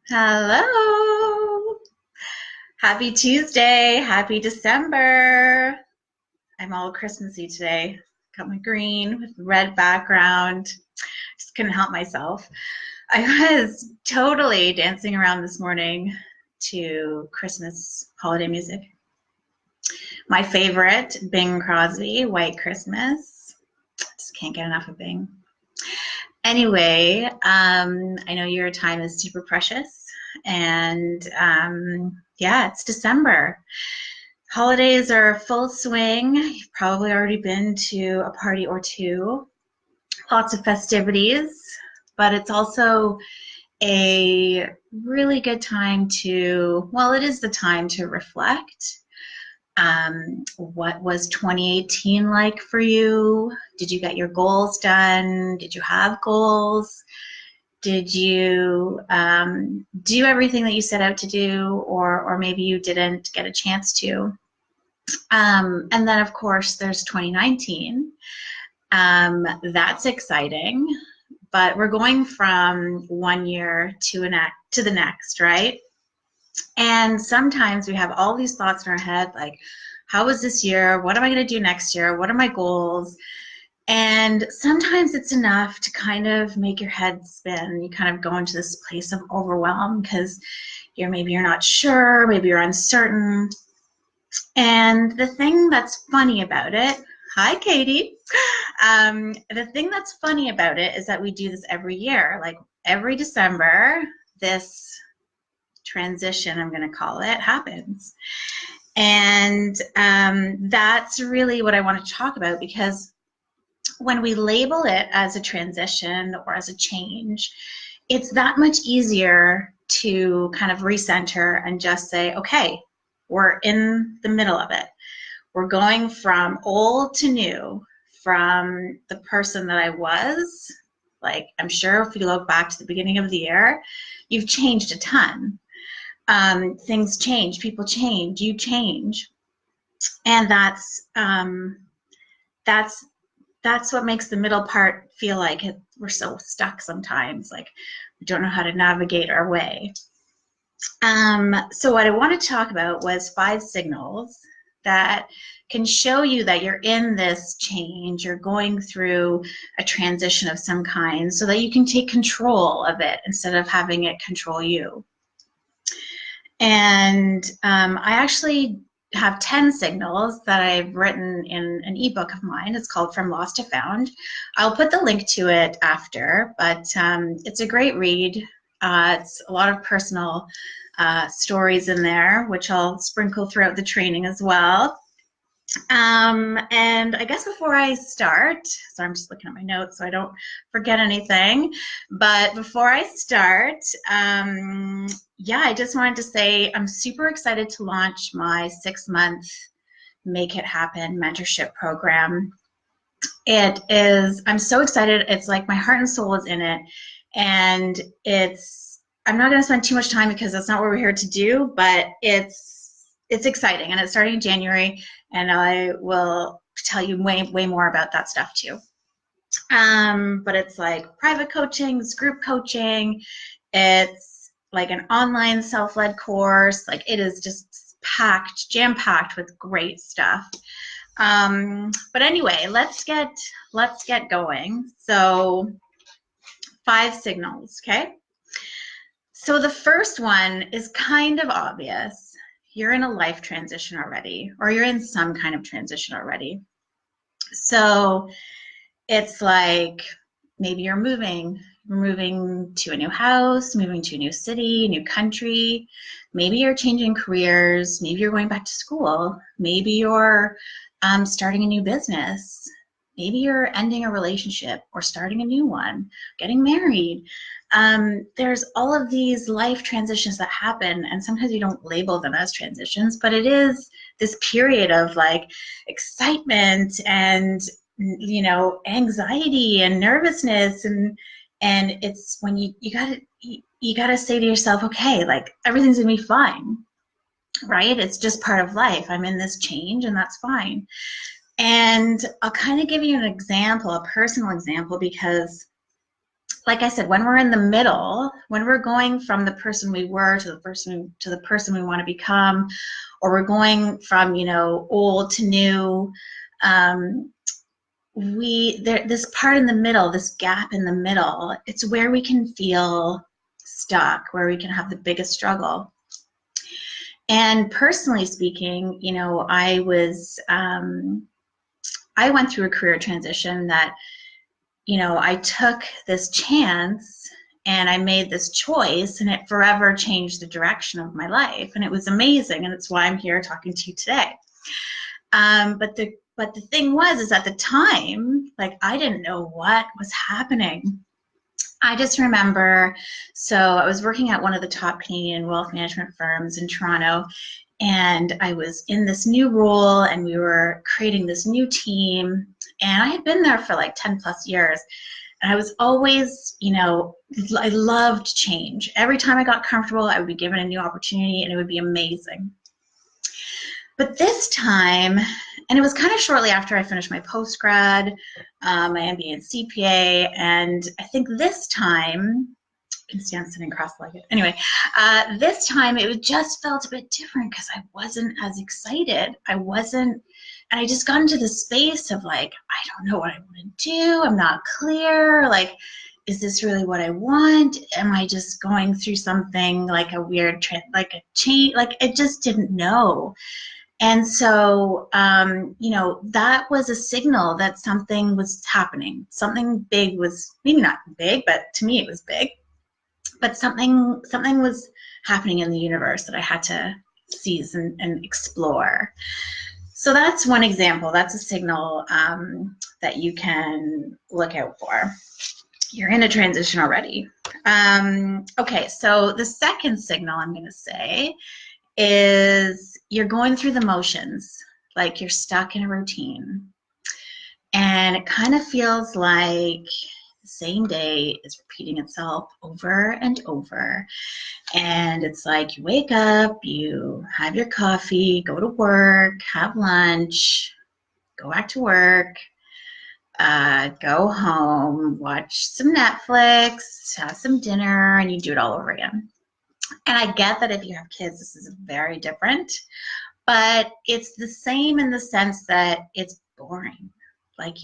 Hello. Happy Tuesday. Happy December. I'm all Christmassy today. Got my green with red background. Just couldn't help myself. I was totally dancing around this morning to Christmas holiday music. My favorite, Bing Crosby, White Christmas. Just can't get enough of Bing. Anyway, I know your time is super precious, and yeah, it's December. Holidays are full swing. You've probably already been to a party or two, lots of festivities, but it's also a really good time to, well, it is the time to reflect. What was 2018 like for you? Did you get your goals done? Did you have goals? Did you do everything that you set out to do, or maybe you didn't get a chance to? And then, of course, there's 2019. That's exciting, but we're going from one year to the next, right? And sometimes we have all these thoughts in our head, like, how was this year? What am I going to do next year? What are my goals? And sometimes it's enough to kind of make your head spin. You kind of go into this place of overwhelm because maybe you're not sure, maybe you're uncertain. And the thing that's funny about it, hi Katie. The thing that's funny about it is that we do this every year. Like every December, this transition, I'm going to call it, happens. And that's really what I want to talk about, because when we label it as a transition or as a change, it's that much easier to kind of recenter and just say, okay, we're in the middle of it. We're going from old to new, from the person that I was. Like, I'm sure if you look back to the beginning of the year, you've changed a ton. Things change, people change, you change. And that's what makes the middle part feel like we're so stuck sometimes, like we don't know how to navigate our way. So what I want to talk about was 5 signals that can show you that you're in this change, you're going through a transition of some kind, so that you can take control of it instead of having it control you. And I actually have 10 signals that I've written in an ebook of mine. It's called From Lost to Found. I'll put the link to it after, but it's a great read. It's a lot of personal stories in there, which I'll sprinkle throughout the training as well. And I guess before I start, so I'm just looking at my notes so I don't forget anything, but before I start, yeah, I just wanted to say I'm super excited to launch my 6-month Make It Happen mentorship program. It is, I'm so excited. It's like my heart and soul is in it. And I'm not going to spend too much time because that's not what we're here to do, but it's exciting, and it's starting in January, and I will tell you way more about that stuff too. But it's like private coaching, it's group coaching, it's like an online self-led course. Like, it is just packed, jam-packed with great stuff. But anyway, let's get going. So 5 signals, okay? So the first one is kind of obvious. You're in a life transition already, or you're in some kind of transition already. So it's like maybe you're moving to a new house, moving to a new city, new country. Maybe you're changing careers. Maybe you're going back to school. Maybe you're starting a new business. Maybe you're ending a relationship or starting a new one, getting married. There's all of these life transitions that happen, and sometimes you don't label them as transitions, but it is this period of like excitement and, you know, anxiety and nervousness, and it's when you gotta say to yourself, okay, like everything's gonna be fine, right? It's just part of life. I'm in this change, and that's fine. And I'll kind of give you an example, a personal example, because like I said, when we're in the middle, when we're going from the person we were to the person we want to become, or we're going from, you know, old to new, this part in the middle, this gap in the middle, it's where we can feel stuck, where we can have the biggest struggle. And personally speaking, you know, I went through a career transition that, you know, I took this chance and I made this choice, and it forever changed the direction of my life, and it was amazing, and it's why I'm here talking to you today. But the thing is at the time, like, I didn't know what was happening. I just remember, so I was working at one of the top Canadian wealth management firms in Toronto, and I was in this new role, and we were creating this new team, and I had been there for like 10 plus years. And I was always, you know, I loved change. Every time I got comfortable, I would be given a new opportunity, and it would be amazing. But this time, and it was kind of shortly after I finished my post-grad, my MBA and CPA, and I think this time, I can stand sitting cross-legged. Anyway, this time it just felt a bit different because I wasn't as excited. And I just got into the space of like, I don't know what I want to do. I'm not clear. Like, is this really what I want? Am I just going through something like a weird, like a change? Like, I just didn't know. And so, you know, that was a signal that something was happening. Something big was, maybe not big, but to me it was big. But something was happening in the universe that I had to seize and explore. So that's one example. That's a signal that you can look out for. You're in a transition already. Okay, so the second signal I'm going to say is you're going through the motions, like you're stuck in a routine. And it kind of feels like the same day is repeating itself over and over. And it's like you wake up, you have your coffee, go to work, have lunch, go back to work, go home, watch some Netflix, have some dinner, and you do it all over again. And I get that if you have kids, this is very different, but it's the same in the sense that it's boring. Like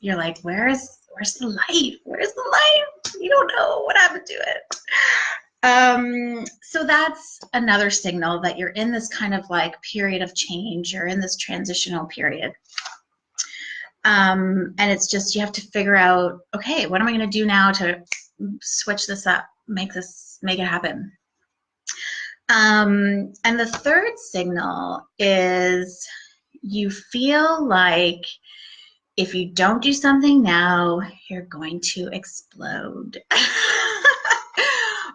you're like, where's the life? Where's the life? You don't know what happened to it. So that's another signal that you're in this kind of like period of change. You're in this transitional period. And it's just, you have to figure out, okay, what am I going to do now to switch this up, make it happen? And the third signal is you feel like if you don't do something now, you're going to explode.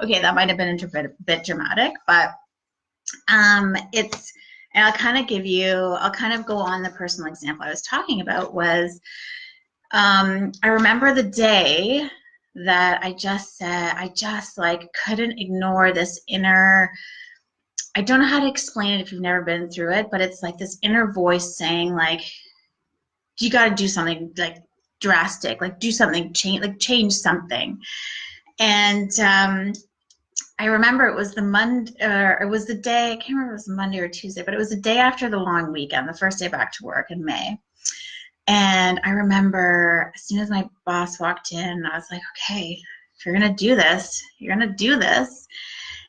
Okay, that might have been a bit dramatic, but and I'll kind of go on the personal example I was talking about was, I remember the day that I just like couldn't ignore this inner, I don't know how to explain it if you've never been through it, but it's like this inner voice saying like, you got to do something like drastic, like do something, change something. And I remember it was the day, I can't remember if it was Monday or Tuesday, but it was the day after the long weekend, the first day back to work in May. And I remember as soon as my boss walked in, I was like, okay, if you're going to do this, you're going to do this.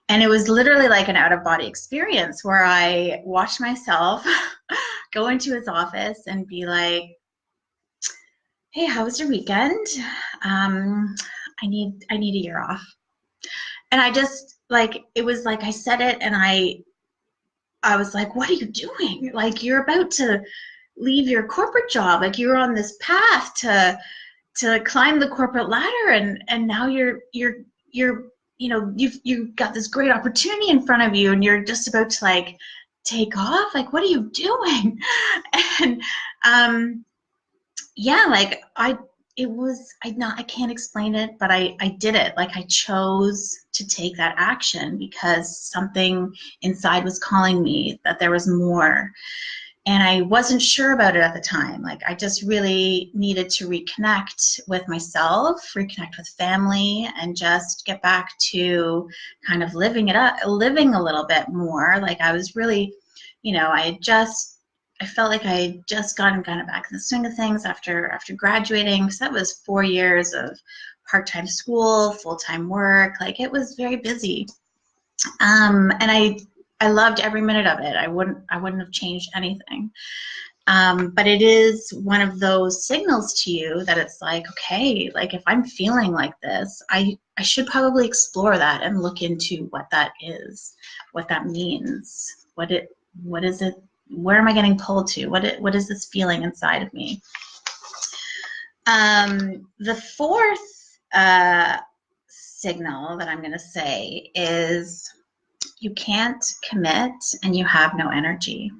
And it was literally like an out-of-body experience where I watched myself go into his office and be like, hey, how was your weekend? I need a year off. And I just, like, it was like I said it, and I was like, what are you doing? Like, you're about to leave your corporate job. Like, you're on this path to climb the corporate ladder, and now you're you know, you've got this great opportunity in front of you, and you're just about to like take off. Like, what are you doing? And yeah, like I can't explain it, but I did it. Like, I chose to take that action because something inside was calling me that there was more. And I wasn't sure about it at the time. Like, I just really needed to reconnect with myself, reconnect with family, and just get back to kind of living it up, living a little bit more. Like, I was really, I felt like I had just gotten kind of back in the swing of things after graduating. So that was 4 years of part-time school, full-time work. Like, it was very busy. And I loved every minute of it. I wouldn't have changed anything. But it is one of those signals to you that it's like, okay, like, if I'm feeling like this, I should probably explore that and look into what that is, what that means, what is it, where am I getting pulled to? What is this feeling inside of me? The fourth signal that I'm going to say is you can't commit and you have no energy.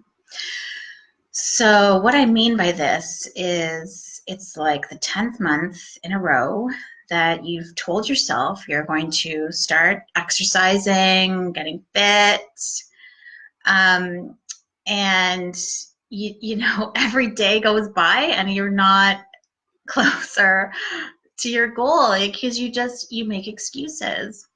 So what I mean by this is it's like the 10th month in a row that you've told yourself you're going to start exercising, getting fit, and every day goes by and you're not closer to your goal because you make excuses.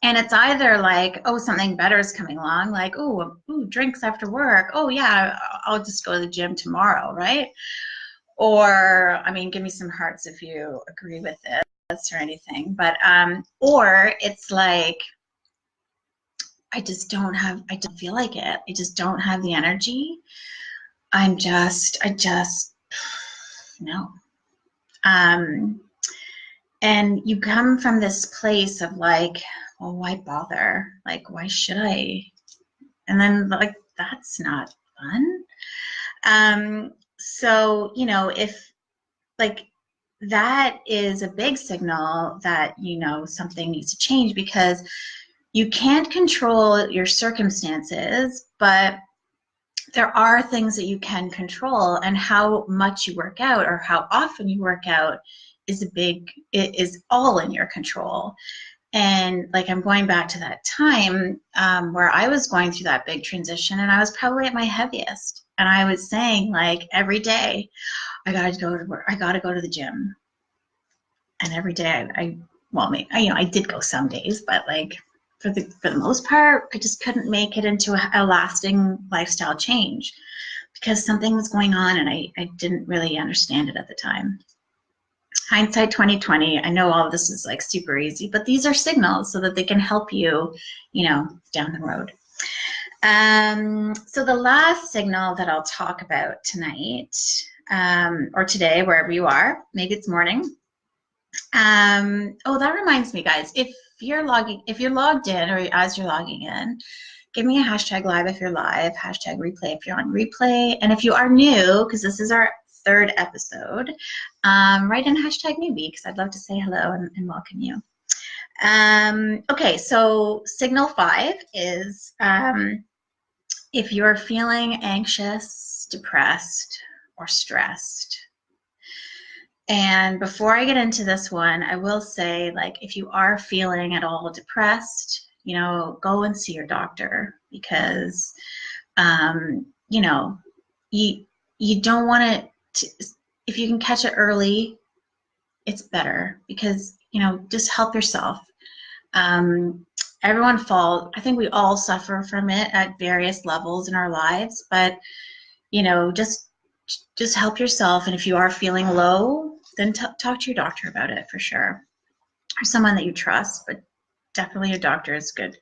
And it's either like, oh, something better is coming along, like, oh, drinks after work. Oh, yeah, I'll just go to the gym tomorrow, right? Or, I mean, give me some hearts if you agree with this or anything. But, or it's like, I don't feel like it. I just don't have the energy. No. And you come from this place of like, well, why bother? Like, why should I? And then, like, that's not fun. So, if, like, that is a big signal that, something needs to change, because you can't control your circumstances, but there are things that you can control, and how much you work out or how often you work out it is all in your control. And like, I'm going back to that time where I was going through that big transition, and I was probably at my heaviest, and I was saying, like, every day I gotta go to work, I gotta go to the gym. And every day I did go some days, but like, for the most part, I just couldn't make it into a lasting lifestyle change because something was going on and I didn't really understand it at the time. Hindsight 2020, I know all of this is like super easy, but these are signals so that they can help you, down the road. So the last signal that I'll talk about tonight, or today, wherever you are, maybe it's morning. Oh, that reminds me, guys, if you're logged in, or as you're logging in, give me a hashtag live if you're live, hashtag replay if you're on replay. And if you are new, because this is our 3rd episode, write in hashtag newbie, because I'd love to say hello and welcome you. Okay, so signal 5 is if you're feeling anxious, depressed, or stressed. And before I get into this one, I will say, like, if you are feeling at all depressed, go and see your doctor, because, you don't want to, if you can catch it early, it's better, because, just help yourself. Everyone falls. I think we all suffer from it at various levels in our lives, but, just help yourself. And if you are feeling low, then talk to your doctor about it for sure, or someone that you trust, but definitely your doctor is good.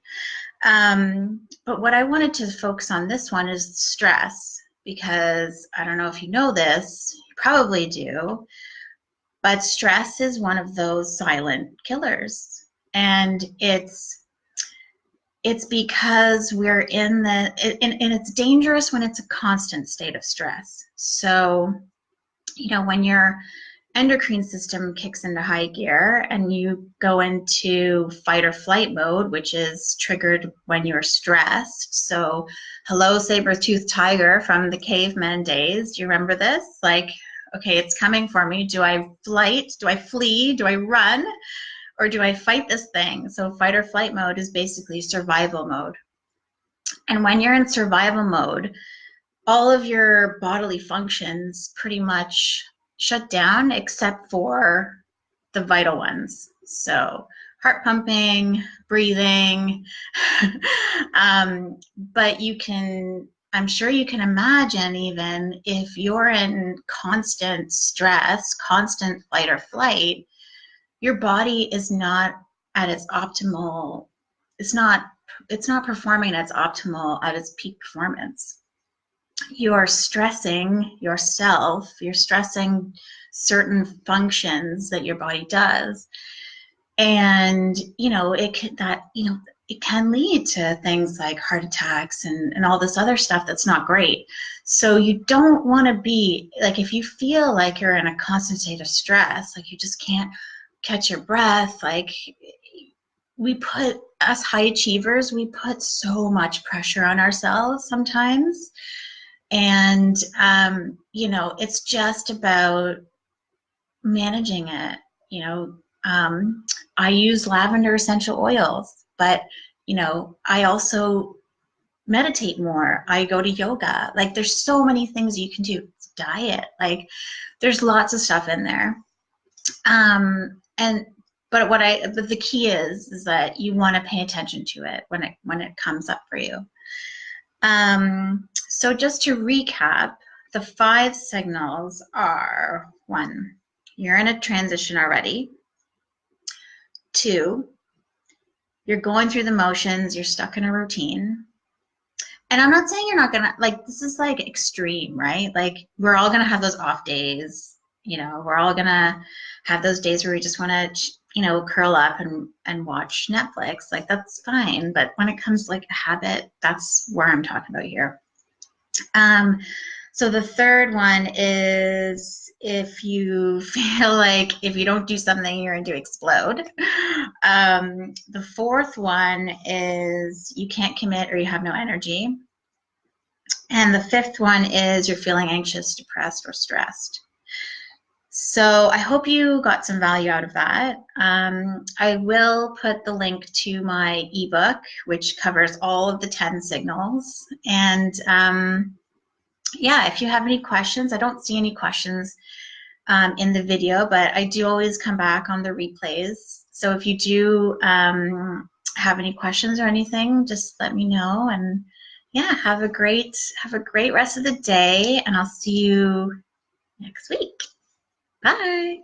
But what I wanted to focus on this one is stress, because I don't know if you know this, you probably do, but stress is one of those silent killers. And it's because we're and it's dangerous when it's a constant state of stress. So, when your endocrine system kicks into high gear and you go into fight or flight mode, which is triggered when you're stressed. So, hello, saber-toothed tiger from the caveman days. Do you remember this? Like, okay, it's coming for me. Do I flight? Do I flee? Do I run? Or do I fight this thing? So fight or flight mode is basically survival mode. And when you're in survival mode, all of your bodily functions pretty much shut down except for the vital ones. So heart pumping, breathing. But you can, I'm sure you can imagine, even if you're in constant stress, constant fight or flight, your body is not at its optimal, it's not performing at its optimal, at its peak performance. You're stressing yourself, you're stressing certain functions that your body does. And, it can lead to things like heart attacks and all this other stuff that's not great. So you don't want to be, like, if you feel like you're in a constant state of stress, like you just can't catch your breath, like, us high achievers, we put so much pressure on ourselves sometimes. And, it's just about managing it. I use lavender essential oils, but, I also meditate more. I go to yoga. Like, there's so many things you can do. It's diet. Like, there's lots of stuff in there. But the key is that you want to pay attention to it when it comes up for you. So just to recap, the 5 signals are: 1, you're in a transition already. 2, you're going through the motions, you're stuck in a routine. And I'm not saying you're not gonna, like, this is like extreme, right? Like, we're all gonna have those off days, we're all gonna have those days where we just wanna, curl up and watch Netflix. Like, that's fine. But when it comes to like a habit, that's where I'm talking about here. So the third one is, if you feel like if you don't do something, you're going to explode. The fourth one is you can't commit or you have no energy. And the fifth one is you're feeling anxious, depressed, or stressed. So I hope you got some value out of that. I will put the link to my ebook, which covers all of the 10 signals. And yeah, if you have any questions, I don't see any questions in the video, but I do always come back on the replays. So if you do have any questions or anything, just let me know. And yeah, have a great rest of the day, and I'll see you next week. Bye.